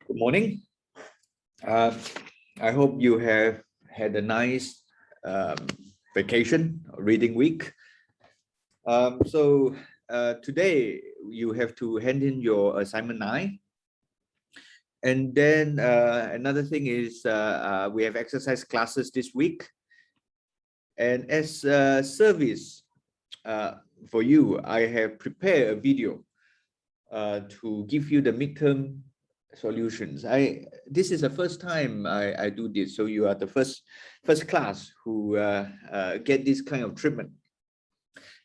Good morning. I hope you have had a nice vacation, reading week. Today you have to hand in your assignment 9. And then another thing is we have exercise classes this week. And as a service for you, I have prepared a video to give you the midterm solutions. This is the first time I do this, so you are the first class who get this kind of treatment,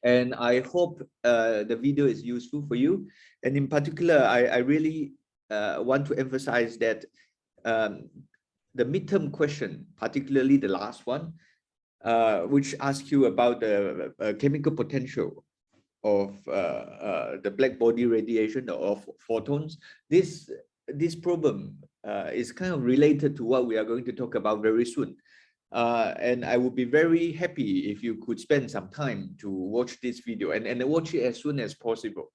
and I hope the video is useful for you. And in particular, I really want to emphasize that the midterm question, particularly the last one, which asks you about the chemical potential of the black body radiation of photons. This problem is kind of related to what we are going to talk about very soon. And I would be very happy if you could spend some time to watch this video and watch it as soon as possible.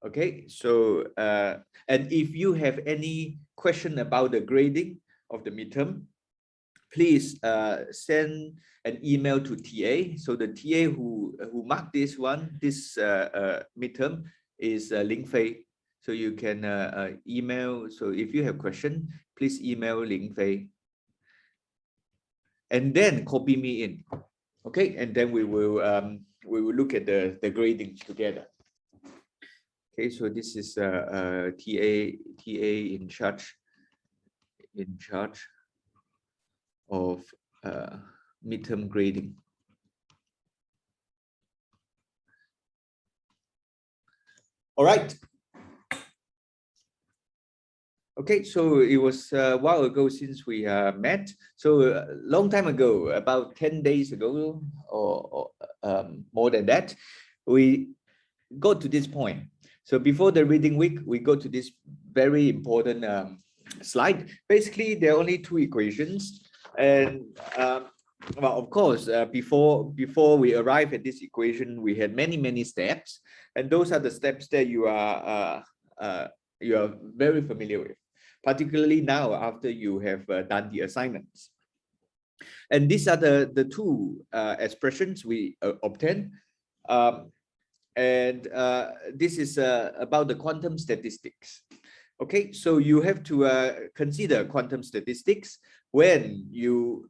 Okay, so and if you have any question about the grading of the midterm, please send an email to TA. So the TA who marked this midterm is Ling Fei. So you can email. So if you have question, please email Ling Fei. And then copy me in. Okay, and then we will look at the grading together. Okay, so this is TA in charge of midterm grading. All right. Okay, so it was a while ago since we met. So a long time ago, about 10 days ago or more than that, we got to this point. So before the reading week, we go to this very important slide. Basically, there are only two equations. And well, of course, before we arrive at this equation, we had many steps, and those are the steps that you are very familiar with, particularly now after you have done the assignments. And these are the two expressions we obtain, and this is about the quantum statistics. Okay, so you have to consider quantum statistics when you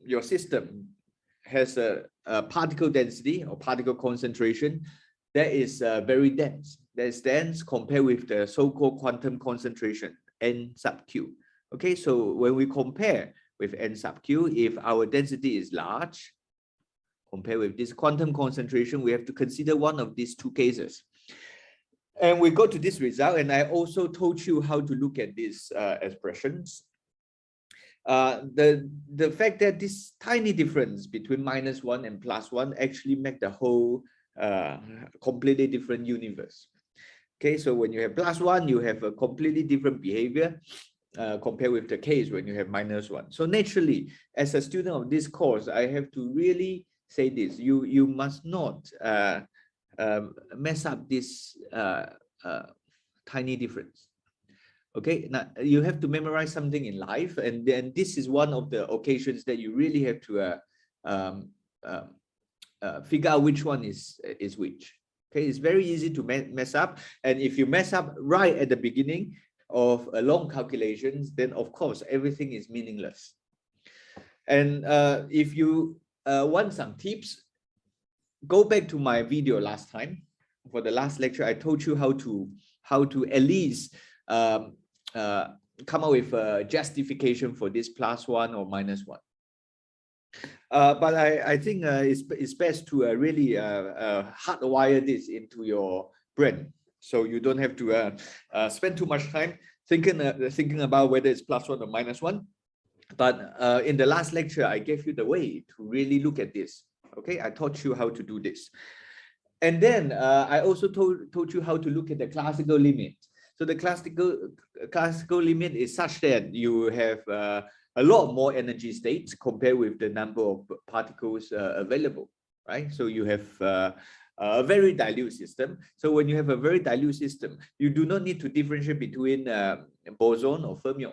your system has a particle density or particle concentration that is very dense. That is dense compared with the so-called quantum concentration n sub q. Okay, so when we compare with n sub q, if our density is large compared with this quantum concentration, we have to consider one of these two cases. And we go to this result, and I also told you how to look at these expressions. The fact that this tiny difference between -1 and +1 actually make the whole completely different universe. Okay, so when you have +1, you have a completely different behavior compared with the case when you have -1. So naturally, as a student of this course, I have to really say this: you must not mess up this tiny difference. Okay, now you have to memorize something in life, and then this is one of the occasions that you really have to figure out which one is which. Okay, it's very easy to mess up, and if you mess up right at the beginning of a long calculations, then of course everything is meaningless. And if you want some tips, go back to my video last time. For the last lecture, I told you how to at least come up with a justification for this +1 or -1. But I think it's best to really hardwire this into your brain, so you don't have to spend too much time thinking about whether it's +1 or -1. But in the last lecture, I gave you the way to really look at this. Okay, I taught you how to do this. And then I also told you how to look at the classical limit. So the classical limit is such that you have a lot more energy states compared with the number of particles available, right? So you have a very dilute system. So when you have a very dilute system, you do not need to differentiate between boson or fermion.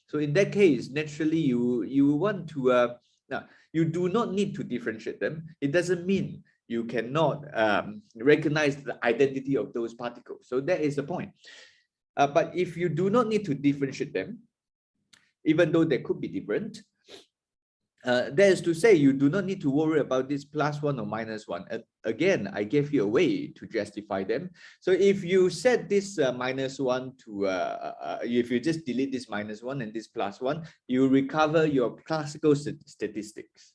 So in that case, naturally, you want to now you do not need to differentiate them. It doesn't mean you cannot recognize the identity of those particles. So that is the point. But if you do not need to differentiate them, even though they could be different, that is to say, you do not need to worry about this +1 or -1. Again, I gave you a way to justify them. So if you set this -1 to, if you just delete this -1 and this +1, you recover your classical statistics.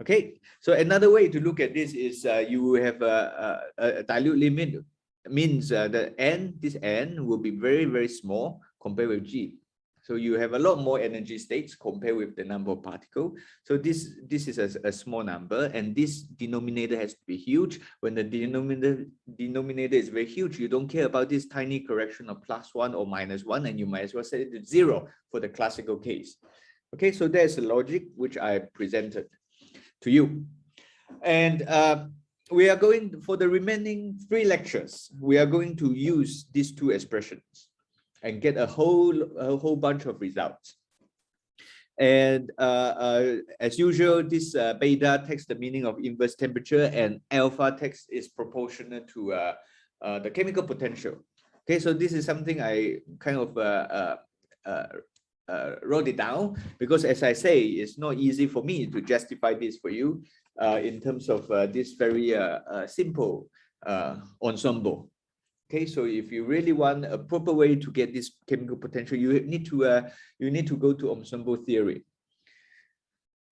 Okay, so another way to look at this is you have a dilute limit, means the n, this n will be very, very small compared with G. So you have a lot more energy states compared with the number of particles. So this is a small number, and this denominator has to be huge. When the denominator is very huge, you don't care about this tiny correction of +1 or -1, and you might as well set it to 0 for the classical case. Okay, so there's a logic which I presented to you. And we are going, for the remaining 3 lectures, we are going to use these 2 expressions and get a whole bunch of results. And as usual, this beta takes the meaning of inverse temperature, and alpha takes is proportional to the chemical potential. Okay, so this is something I kind of wrote it down, because as I say, it's not easy for me to justify this for you in terms of this very simple ensemble. Okay, so if you really want a proper way to get this chemical potential, you need to go to ensemble theory.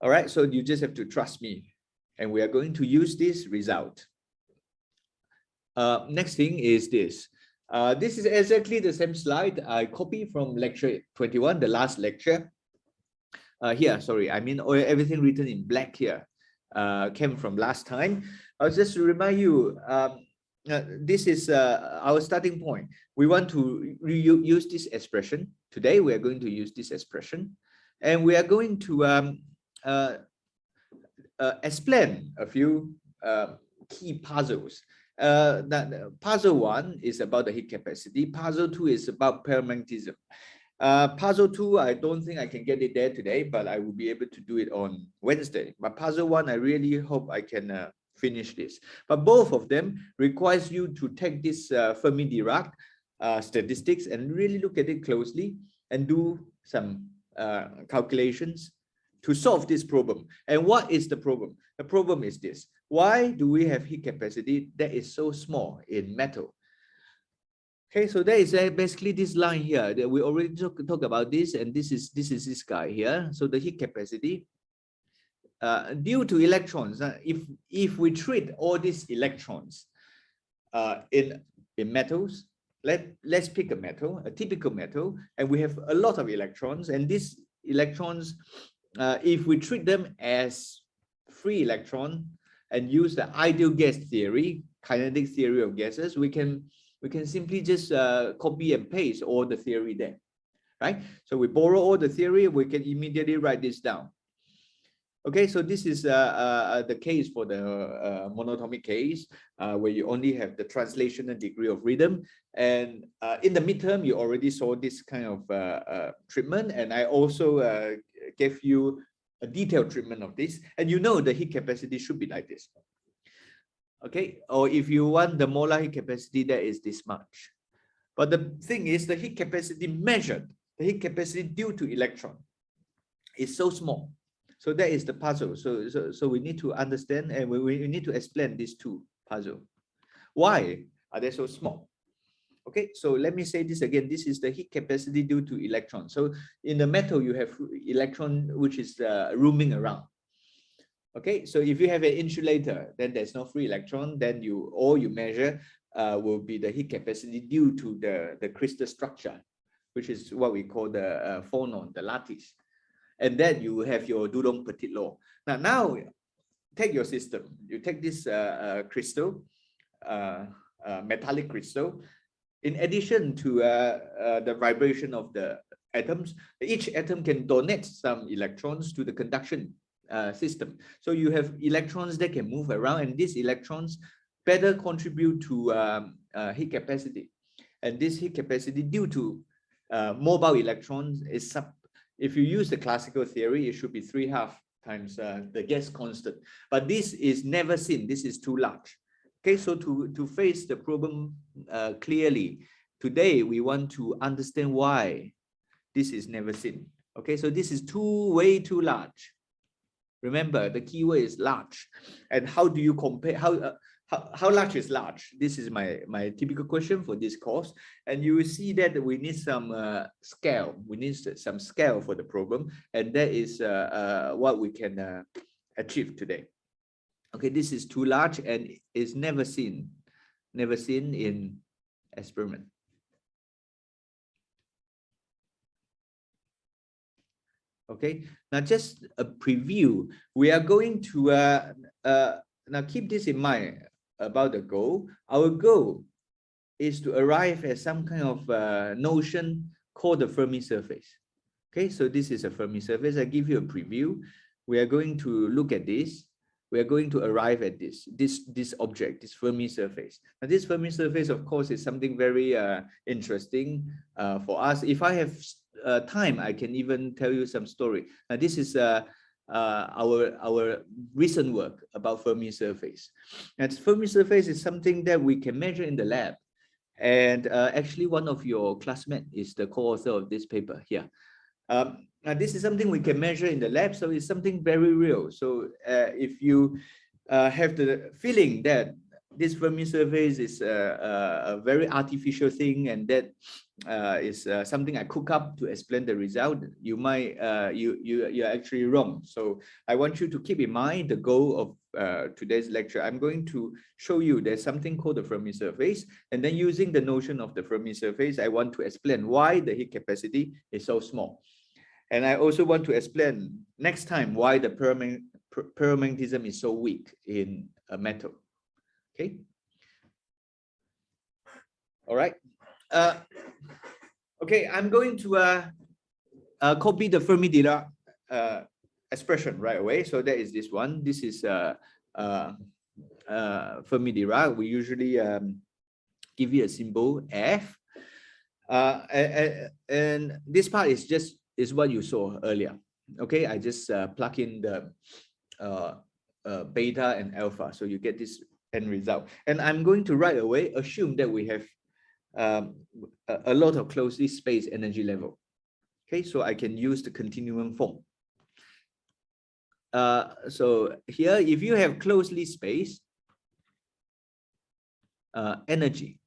All right, so you just have to trust me, and we are going to use this result. Next thing is this. This is exactly the same slide I copied from lecture 21, the last lecture. Here, sorry, I mean everything written in black here came from last time. I'll just remind you. This is our starting point. We want to use this expression. Today, we are going to use this expression, and we are going to explain a few key puzzles. Puzzle 1 is about the heat capacity. Puzzle 2 is about paramagnetism. Puzzle 2, I don't think I can get it there today, but I will be able to do it on Wednesday. But puzzle 1, I really hope I can finish this. But both of them requires you to take this Fermi-Dirac statistics and really look at it closely and do some calculations to solve this problem. And what is the problem? The problem is this. Why do we have heat capacity that is so small in metal? Okay, so there is basically this line here that we already talk about this, and this is this guy here. So the heat capacity due to electrons, if we treat all these electrons in metals, let's pick a metal, a typical metal, and we have a lot of electrons, and these electrons, if we treat them as free electron and use the ideal gas theory, kinetic theory of gases, we can simply just copy and paste all the theory there, right? So we borrow all the theory, we can immediately write this down. Okay, so this is the case for the monatomic case, where you only have the translational degree of rhythm. And in the midterm, you already saw this kind of treatment. And I also gave you a detailed treatment of this. And you know the heat capacity should be like this. Okay, or if you want the molar heat capacity, that is this much. But the thing is, the heat capacity measured, the heat capacity due to electron is so small. So that is the puzzle. So we need to understand, and we need to explain these 2 puzzles. Why are they so small? Okay, so let me say this again. This is the heat capacity due to electron. So in the metal, you have electron which is roaming around. Okay, so if you have an insulator, then there's no free electron. Then all you measure will be the heat capacity due to the crystal structure, which is what we call the phonon, the lattice. And then you have your Dulong-Petit law. Now take your system. You take this crystal, metallic crystal. In addition to the vibration of the atoms, each atom can donate some electrons to the conduction system. So you have electrons that can move around, and these electrons better contribute to heat capacity. And this heat capacity due to mobile electrons is if you use the classical theory, it should be 3/2 times the gas constant. But this is never seen. This is too large. Okay, so to face the problem clearly, today we want to understand why this is never seen. Okay, so this is way too large. Remember, the keyword is large. And how do you compare? How large is large? This is my typical question for this course. And you will see that we need some scale. We need some scale for the problem. And that is what we can achieve today. Okay, this is too large and is never seen in experiment. Okay, now just a preview. We are going to now keep this in mind about the goal. Our goal is to arrive at some kind of notion called the Fermi surface. Okay, so this is a Fermi surface. I give you a preview. We are going to look at this. We are going to arrive at this object, this Fermi surface. Now, this Fermi surface, of course, is something very interesting for us. If I have time, I can even tell you some story. Now, this is our recent work about Fermi surface. And Fermi surface is something that we can measure in the lab. And actually, one of your classmates is the co-author of this paper here. Now this is something we can measure in the lab, so it's something very real. So if you have the feeling that this Fermi surface is a very artificial thing, and that is something I cook up to explain the result, you might you're actually wrong. So I want you to keep in mind the goal of today's lecture. I'm going to show you there's something called the Fermi surface, and then using the notion of the Fermi surface, I want to explain why the heat capacity is so small. And I also want to explain next time why the paramagnetism is so weak in a metal. Okay. All right. Okay, I'm going to copy the Fermi-Dirac expression right away. So that is this one. This is Fermi-Dirac. We usually give you a symbol F. And this part is what you saw earlier. Okay, I just plug in the beta and alpha, so you get this end result. And I'm going to right away assume that we have a lot of closely spaced energy level. Okay, so I can use the continuum form. So here, if you have closely spaced energy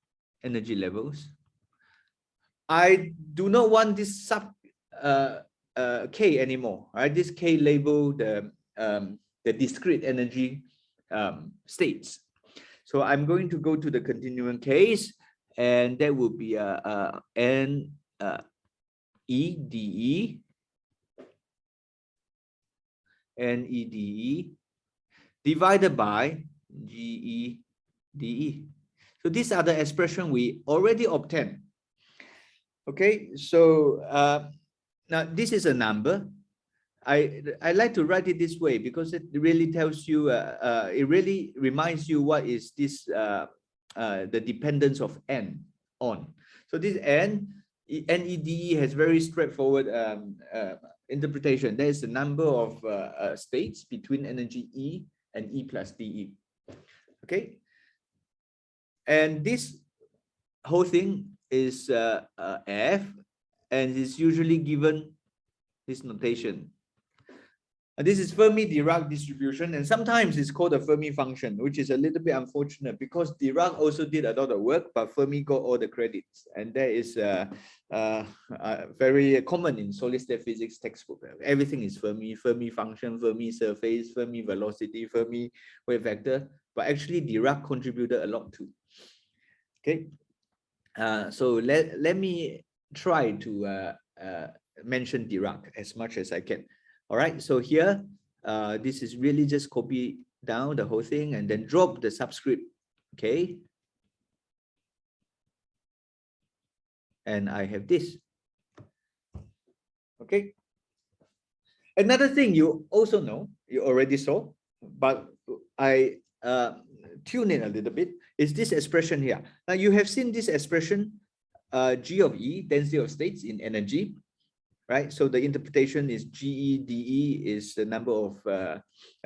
levels, I do not want this sub K anymore, right? This K label the discrete energy states. So I'm going to go to the continuum case, and that will be N E D E N E D E divided by G E D E. So these are the expression we already obtained. Okay, so now this is a number. I like to write it this way because it really tells you, it really reminds you what is this, the dependence of N on. So this NEDE has very straightforward interpretation. There is a number of states between energy E and E plus DE. Okay, and this whole thing is F, and is usually given this notation. And this is Fermi-Dirac distribution, and sometimes it's called a Fermi function, which is a little bit unfortunate because Dirac also did a lot of work, but Fermi got all the credits. And that is very common in solid-state physics textbook. Everything is Fermi, Fermi function, Fermi surface, Fermi velocity, Fermi wave vector. But actually, Dirac contributed a lot too. Okay, so let me try to mention Dirac as much as I can. All right, so here, this is really just copy down the whole thing and then drop the subscript, okay? And I have this, okay? Another thing you also know, you already saw, but I tune in a little bit, is this expression here. Now you have seen this expression, G of E, density of states in energy, right? So the interpretation is GeDE is the number of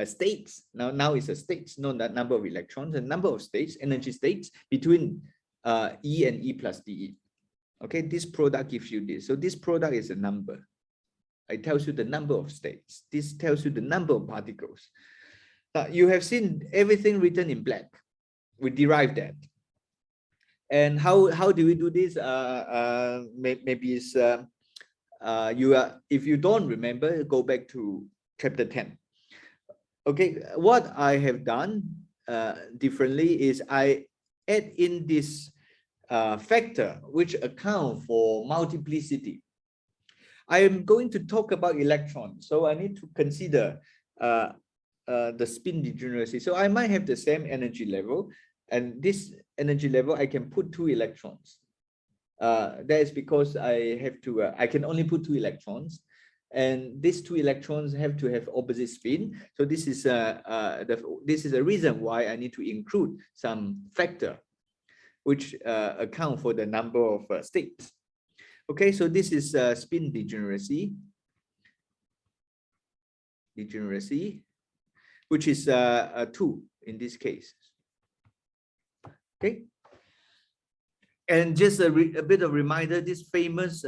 states. Now it's a states, not that number of electrons, and number of states, energy states between E and E plus DE. Okay, this product gives you this. So this product is a number. It tells you the number of states. This tells you the number of particles. Now you have seen everything written in black. We derive that. And how do we do this? Maybe it's if you don't remember, go back to chapter 10. Okay, what I have done differently is I add in this factor which account for multiplicity. I am going to talk about electrons, so I need to consider the spin degeneracy. So I might have the same energy level, and this energy level I can put 2 electrons. That is because I have to. I can only put 2 electrons, and these 2 electrons have to have opposite spin. So this is a reason why I need to include some factor, which account for the number of states. Okay, so this is spin degeneracy, which is 2 in this case. Okay, and just a bit of reminder, this famous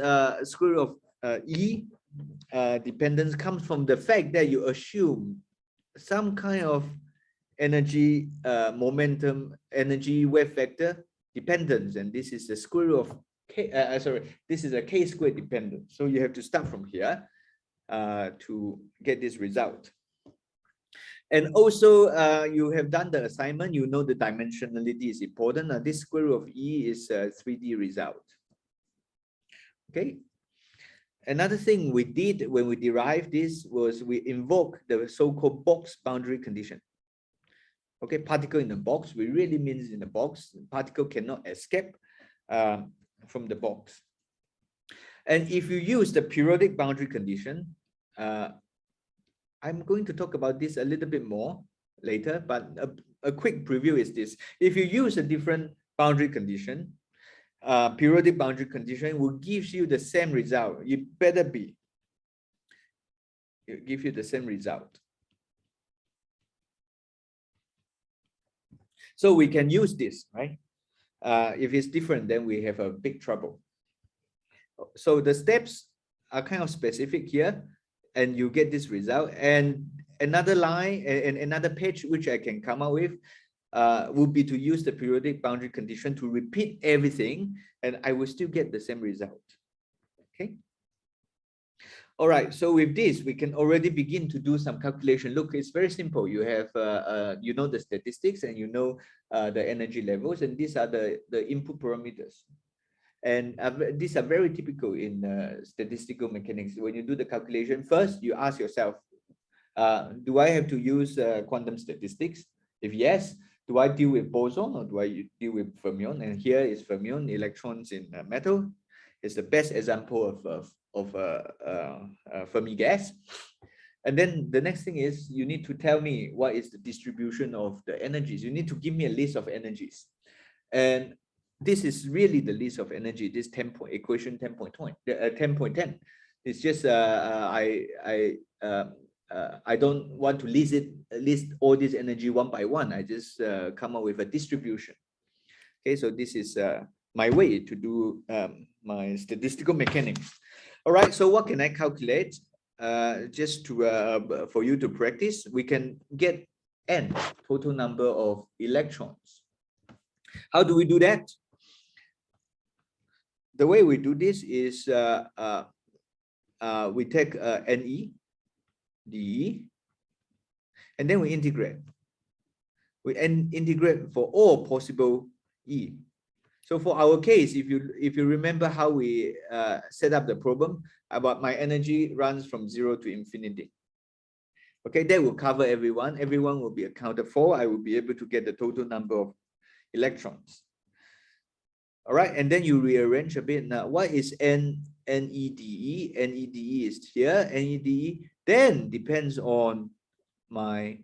square root of E dependence comes from the fact that you assume some kind of energy momentum, energy wave vector dependence, and this is the square root of K, this is a K squared dependence. So you have to start from here to get this result. And also, you have done the assignment, you know the dimensionality is important. This square root of E is a 3D result. Okay. Another thing we did when we derived this was we invoke the so-called box boundary condition. Okay, particle in the box, we really means in the box. Particle cannot escape from the box. And if you use the periodic boundary condition, I'm going to talk about this a little bit more later, but a quick preview is this. If you use a different boundary condition, periodic boundary condition will give you the same result. It give you the same result. So we can use this, right? If it's different, then we have a big trouble. So the steps are kind of specific here, and you get this result. And another line and another page which I can come up with would be to use the periodic boundary condition to repeat everything, and I will still get the same result. Okay. All right. So with this, we can already begin to do some calculation. Look, it's very simple. You have you know the statistics, and you know the energy levels, and these are the input parameters. And these are very typical in statistical mechanics. When you do the calculation, first you ask yourself, do I have to use quantum statistics? If yes, do I deal with boson or do I deal with fermion? And here is fermion, electrons in metal. It's the best example of Fermi gas. And then the next thing is you need to tell me what is the distribution of the energies. You need to give me a list of energies. And this is really the list of energy, this equation 10.10. It's just I don't want to list all this energy one by one. I just come up with a distribution. Okay, so this is my way to do my statistical mechanics. All right, so what can I calculate? Just to for you to practice, we can get n, total number of electrons. How do we do that? The way we do this is we take NE, DE, and then we integrate. We integrate for all possible E. So for our case, if you remember how we set up the problem, about my energy runs from 0 to infinity. Okay, that will cover everyone. Everyone will be accounted for. I will be able to get the total number of electrons. All right, and then you rearrange a bit. Now, what is NEDE? NEDE is here. NEDE then depends on my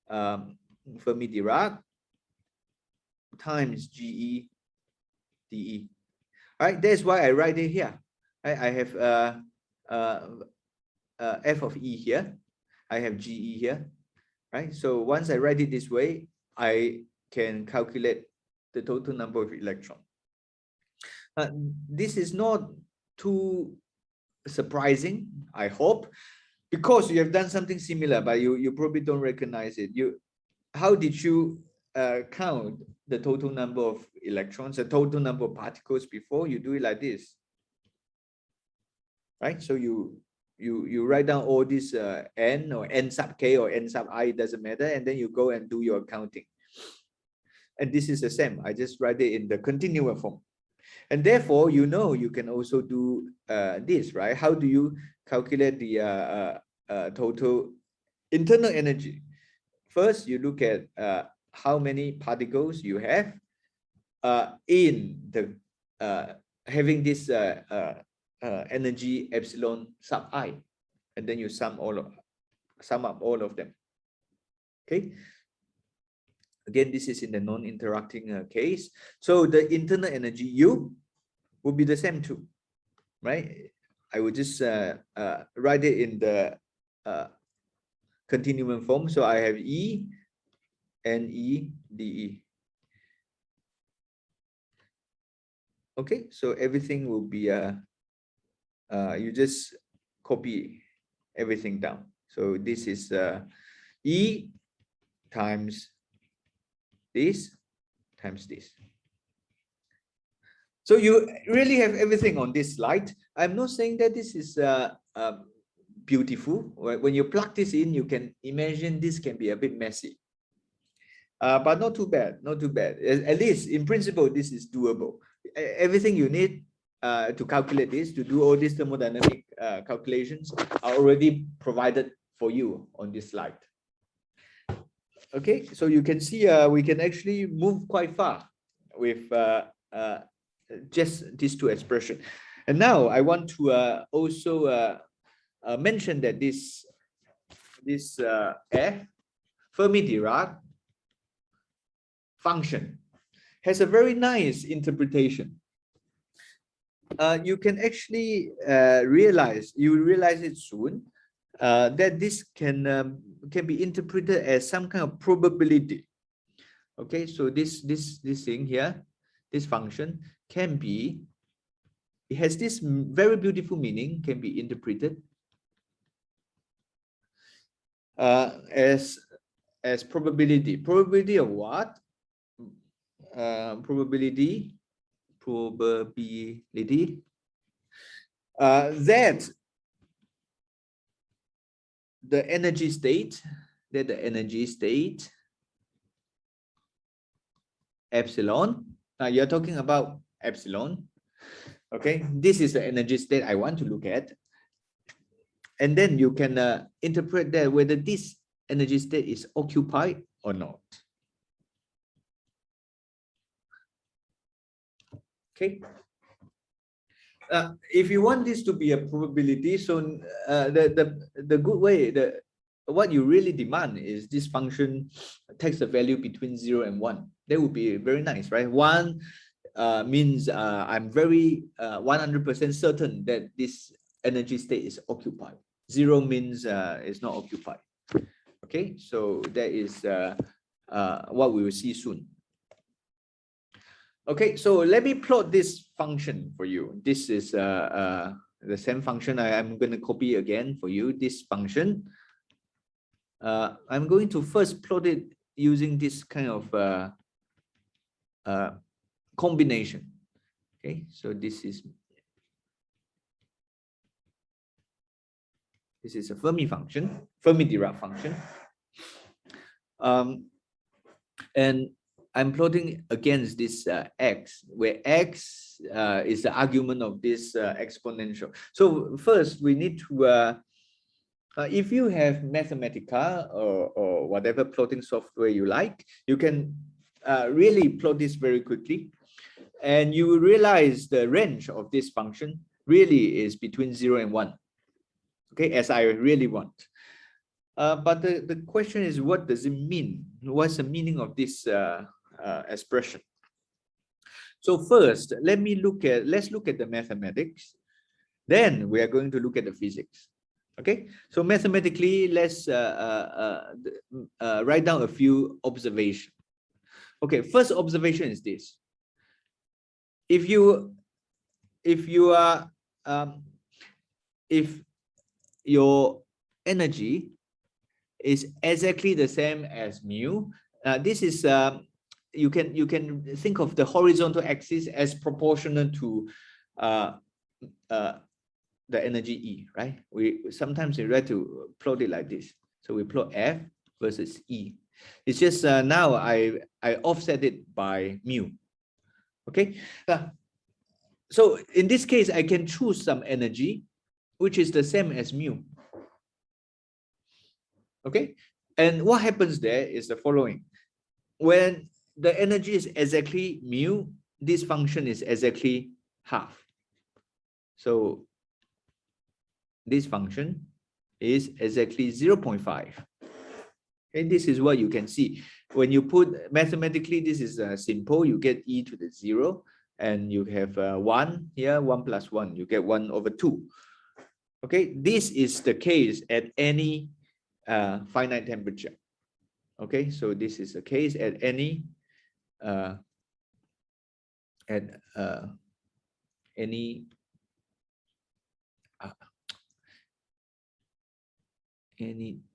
Fermi Dirac. times GE DE. All right, that's why I write it here. I have F of E here. I have GE here, right? So once I write it this way, I can calculate the total number of electrons. This is not too surprising, I hope, because you have done something similar, but you probably don't recognize it. How did you count the total number of electrons, the total number of particles before? You do it like this, right? So you write down all this n or n sub k or n sub I, it doesn't matter, and then you go and do your counting. And this is the same. I just write it in the continuum form. And therefore, you can also do this, right? How do you calculate the total internal energy? First, you look at how many particles you have in the having this energy epsilon sub I, and then you sum up all of them. Okay. Again, this is in the non-interacting case. So the internal energy U will be the same too, right? I will just write it in the continuum form. So I have E, NE, DE. Okay, so everything will be, you just copy everything down. So this is E times this times this. So you really have everything on this slide. I'm not saying that this is beautiful. When you plug this in, you can imagine this can be a bit messy. But not too bad, not too bad. At least in principle, this is doable. Everything you need to calculate this, to do all these thermodynamic calculations are already provided for you on this slide. Okay, so you can see we can actually move quite far with just these two expressions. And now I want to also mention that this F, Fermi-Dirac function, has a very nice interpretation. You can actually realize it soon, that this can be interpreted as some kind of probability. Okay, so this thing here, this function can be, it has this very beautiful meaning, can be interpreted as probability. Probability of what? Probability that the energy state, epsilon. Now you're talking about epsilon. Okay, this is the energy state I want to look at. And then you can interpret that whether this energy state is occupied or not. Okay. If you want this to be a probability, so the good way, what you really demand is this function takes a value between 0 and 1. That would be very nice, right? 1 means I'm very 100% certain that this energy state is occupied. 0 means it's not occupied. Okay, so that is what we will see soon. Okay, so let me plot this function for you. This is the same function. I'm going to copy again for you, this function. I'm going to first plot it using this kind of combination. Okay, so this is a Fermi function, Fermi-Dirac function. And I'm plotting against this x, where x is the argument of this exponential. So first we need to, if you have Mathematica or whatever plotting software you like, you can really plot this very quickly. And you will realize the range of this function really is between 0 and 1. Okay, as I really want. But the question is, what does it mean? What's the meaning of this expression. So first, let's look at the mathematics. Then we are going to look at the physics. Okay, so mathematically, let's write down a few observations. Okay, first observation is this: if your energy is exactly the same as mu, this is you can think of the horizontal axis as proportional to the energy E, right? We sometimes we like to plot it like this. So we plot F versus E. It's just now I offset it by mu. Okay. So in this case, I can choose some energy which is the same as mu. Okay. And what happens there is the following. When the energy is exactly mu, this function is exactly half. So this function is exactly 0.5. And this is what you can see. When you put mathematically, this is simple. You get e to the 0, and you have 1 here, 1 plus 1. You get 1 over 2. Okay, this is the case at any finite temperature. Okay, so this is the case at any any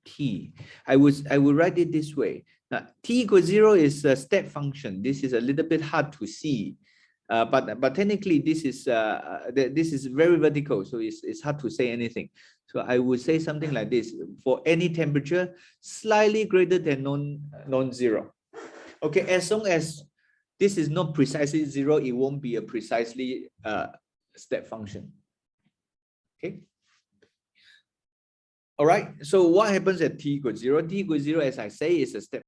t. I would write it this way. Now, t equals 0 is a step function. This is a little bit hard to see, but technically this is very vertical, so it's hard to say anything. So I would say something like this: for any temperature slightly greater than non-zero. Okay, as long as this is not precisely 0, it won't be a precisely step function. Okay. All right, so what happens at t equals 0? T equals 0, as I say, is a step